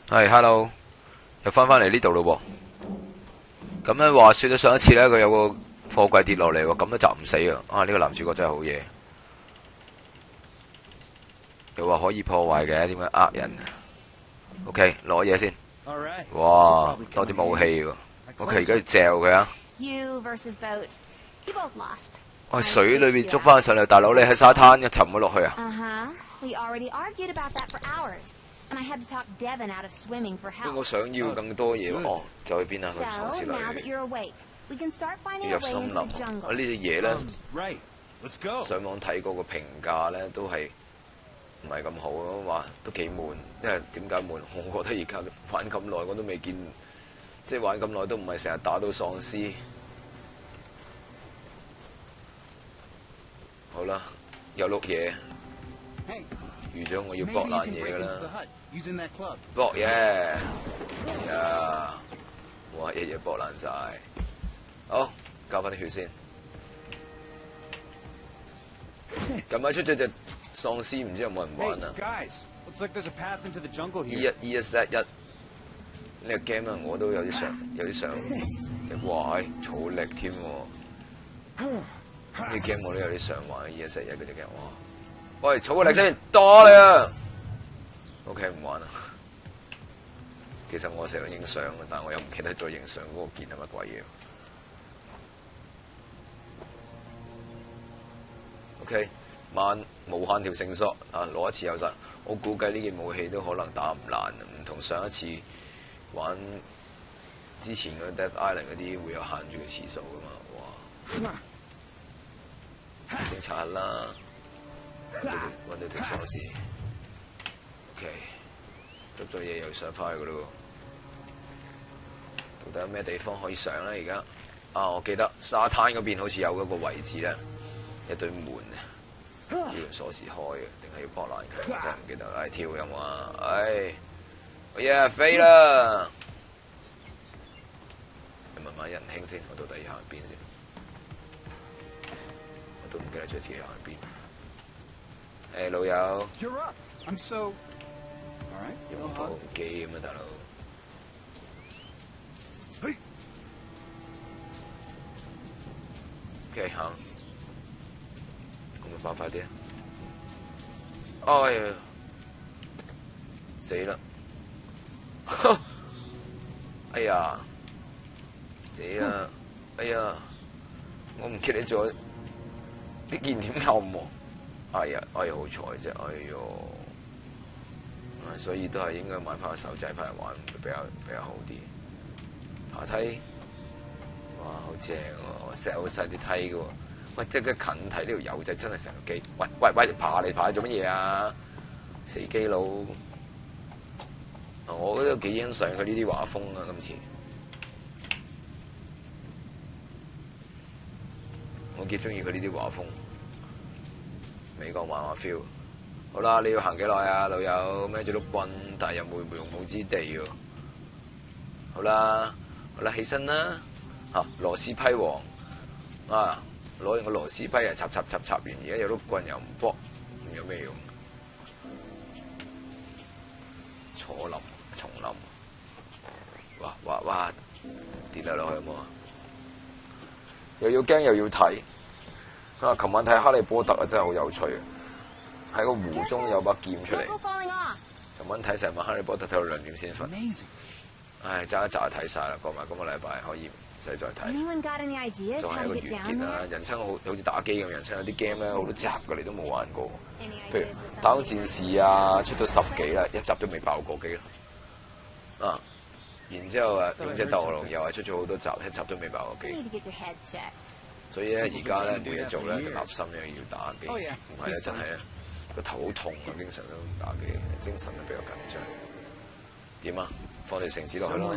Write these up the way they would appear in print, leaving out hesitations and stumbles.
係，hello，又翻嚟呢度咯喎。咁咧話說咗上一次咧，佢有個貨櫃跌落嚟喎，咁都砸唔死啊！啊，呢個男主角真係好嘢，又話可以破壞嘅，點解呃人？OK， 攞嘢先。哇，多啲武器喎。OK， 而家要嚼佢啊！我喺水裏邊捉翻上嚟，大佬你喺沙灘嘅沉咗落去啊！我想要更多嘢喎，就去邊啊？去喪屍女，要入森林。啊呢啲嘢咧，上網睇過個評價咧，都係唔係咁好咯，話都幾悶。因為點解悶？我覺得而家玩咁耐，我都未見，即係玩咁耐都唔係成日打到喪屍。好啦，有碌嘢，預咗我要搏爛嘢噶啦，搏嘢，呀，哇，嘢嘢搏爛晒，好，交翻啲血先。近排出咗隻喪屍，唔知有冇人玩啊？E1 呢個 game 啊，我都有啲想，哇，草力添喎。呢個 game 我都有啲想玩，E1嗰隻 game， 哇！喂，儲個力先，多你啊 ！OK， 唔玩啦。其實我成日影相嘅，但係我又唔記得咗影相嗰個鍵係乜鬼嘢。OK， 無限條繩索啊，攞一次有晒。我估計呢件武器都可能打唔爛，唔同上一次玩之前嗰 Death Island 嗰啲會有限住嘅次數噶嘛，哇！偵察啦，揾到條鎖匙 ，OK， 執咗嘢又上翻去噶咯喎。到底有咩地方可以上咧？而家啊，我記得沙灘嗰邊好似有嗰個位置咧，一對門啊，要用鎖匙開嘅，定係要搏爛佢？我真係唔記得。唉，跳有冇啊？唉，我嘢飛啦！你問下仁兄先，我到底要行邊先？都唔記得咗自己喺邊。誒，老友，用部機咁啊，大佬。OK， 行，咁咪快啲。哎呀，死啦！哎呀，死啦！哎呀，我唔記得咗。呢件點暗喎？哎呀，好彩啫！哎呦，所以都係應該買翻個手掣翻嚟玩，會比較好啲。爬梯，哇，好正喎！set 好晒啲梯嘅喎。喂，即係近睇呢條友仔真係成個機。喂，爬嚟做乜嘢啊？死機佬！我覺得幾欣賞佢呢啲畫風啊，今次。我幾中意佢呢啲畫風，美國漫畫 feel。好啦，你要行幾耐啊，老友？孭住碌棍，但係又冇用武之地喎。好啦，起身啦！嚇，螺絲批王啊，攞完個螺絲批啊，插完，而家有碌棍又唔卜，咁有咩用？叢林，哇，跌落去有冇啊？又要驚又要睇。佢話：琴晚睇《哈利波特》啊，真係好有趣啊！喺個湖中有把劍出嚟。琴晚睇成晚《哈利波特》睇到2點先瞓。唉，爭一集睇晒啦，過埋今個禮拜可以唔使再睇。仲係一個完結啦！人生好似打機咁，人生有啲 game 咧好多集嘅，你都冇玩過。譬如《太空戰士》啊，出到10幾啦，一集都未爆過機啦。啊！然之後啊，勇者鬥惡龍又係出咗好多集，一集都未爆過機。所以咧，而家咧冇嘢做咧，就立心咧要打機，唔係咧真係咧個頭好痛啊，經常都唔打機，精神都比較緊張。點啊？放條繩子落去咯。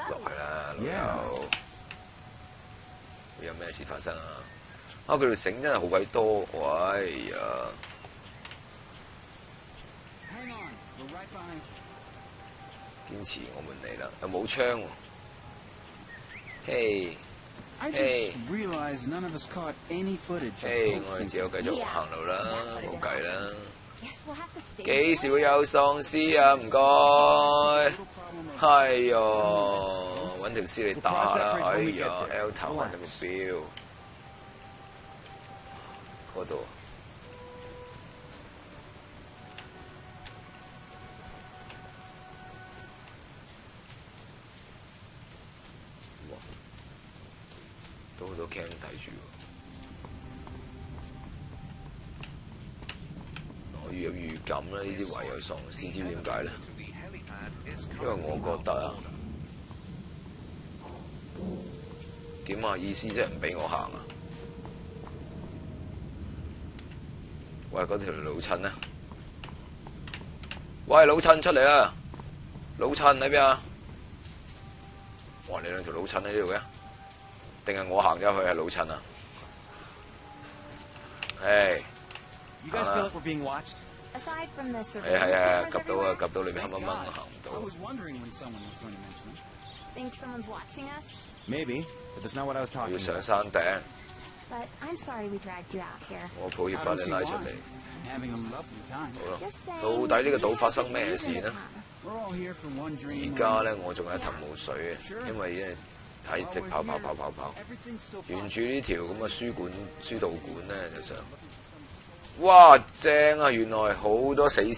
落去啦，老友。會有咩事發生啊？啊！佢條繩真係好鬼多，哎呀！堅持我們嚟啦，又冇槍喎。嘿，我哋只有繼續行路啦，冇計啦。幾時會有喪屍啊？唔該。係啊，揾條屍嚟打啦！哎呀 ，L 頭揾個目標嗰度。都好多 cam 睇住，我有預感啦，呢啲位有喪屍，知唔知點解咧？因為我覺得啊，點啊意思即係唔俾我行啊？喂，嗰條老襯咧，喂老襯出嚟啦！老襯喺邊啊？哇！你兩條老襯喺呢度嘅？定係我行咗去係老襯啊？係。係啊，及到啊，及到裏面黑掹掹行唔到。我要上山頂。我抱歉把你拉出嚟。好啦，到底呢個島發生咩事呢？而家咧我仲係一頭霧水嘅，因為咧。係直跑，沿住呢條咁嘅書道館咧就上，哇正啊！原來好多死屍，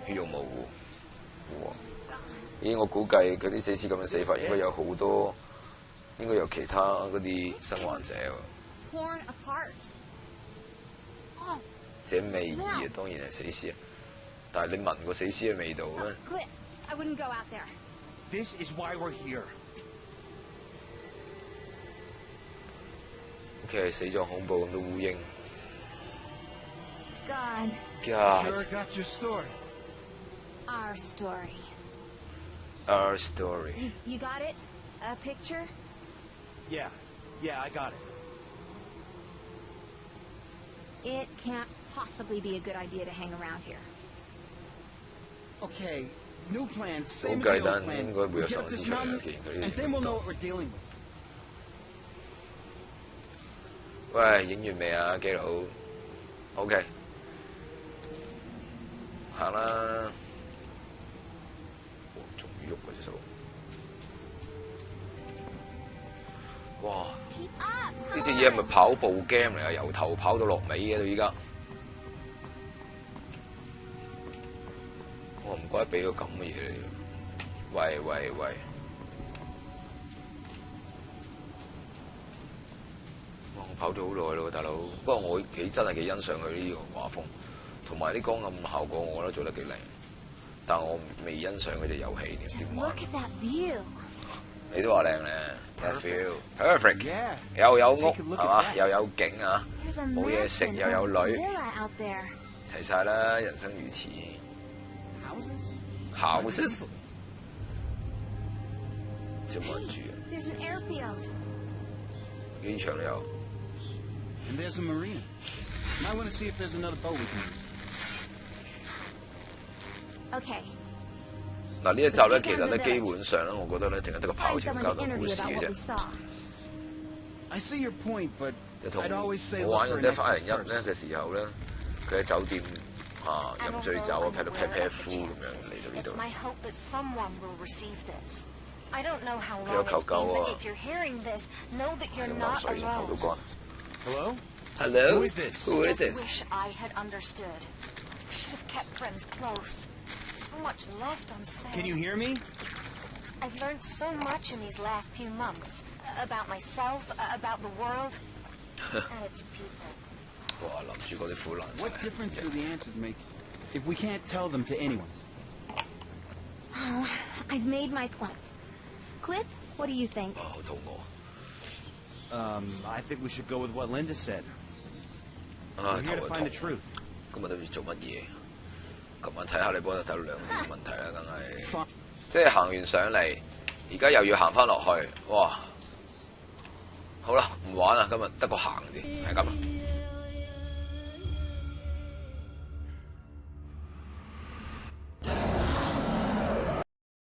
血肉模糊。哇！咦，我估計佢啲死屍咁嘅死法，應該有好多，應該有其他嗰啲生還者喎。這味兒啊，當然係死屍啊！但係你聞過死屍嘅味道咩？This is why we're here. OK， 死咗恐怖咁多烏蠅。God. Sure got your story. Our story. Our story. You got it? A picture? Yeah, I got it. It can't possibly be a good idea to hang around here. Okay. New plan, 好計單應該會有喪屍出嚟，既然佢呢啲咁多。喂，影完未啊，基佬 ？OK， 行啦。仲要喐嗰隻手。哇！呢隻嘢係咪跑步 game 嚟啊？由頭跑到落尾嘅到依家。我唔該俾個咁嘅嘢你，喂！哇！我跑咗好耐咯，大佬。不過我真係幾欣賞佢呢個畫風，同埋啲光暗效果，我覺得做得幾靚。但我未欣賞佢隻遊戲點玩。你都話靚咧 ，that view perfect， 又有屋係嘛，又有景啊，冇嘢食又有女，齊晒啦，人生如此。Houses， 做乜住啊？機場都有。嗱呢一集咧，其實咧基本上咧，我覺得咧，淨係得個跑船交通故事嘅啫。就同我玩《Death Island 1》咧嘅時候咧，佢喺酒店。飲醉酒啊，劈到劈夫咁樣嚟到呢度。佢有求救啊！用冷水求到關。Hello? Who is this? Who is this? Can you hear me? I've learned so much in these last few months about myself, about the world, and its people. 哇！諗住嗰啲苦難。What difference do the answers make if we can't tell them to anyone? Oh, I've made my point. Cliff, what do you think? 好肚餓。I think we should go with what Linda said. We're here to find the truth. 今日都要做乜嘢？琴晚睇哈利波特睇到兩個問題啦，梗係。即係行完上嚟，而家又要行翻落去，哇！好啦，唔玩啦，今日得個行字，係咁。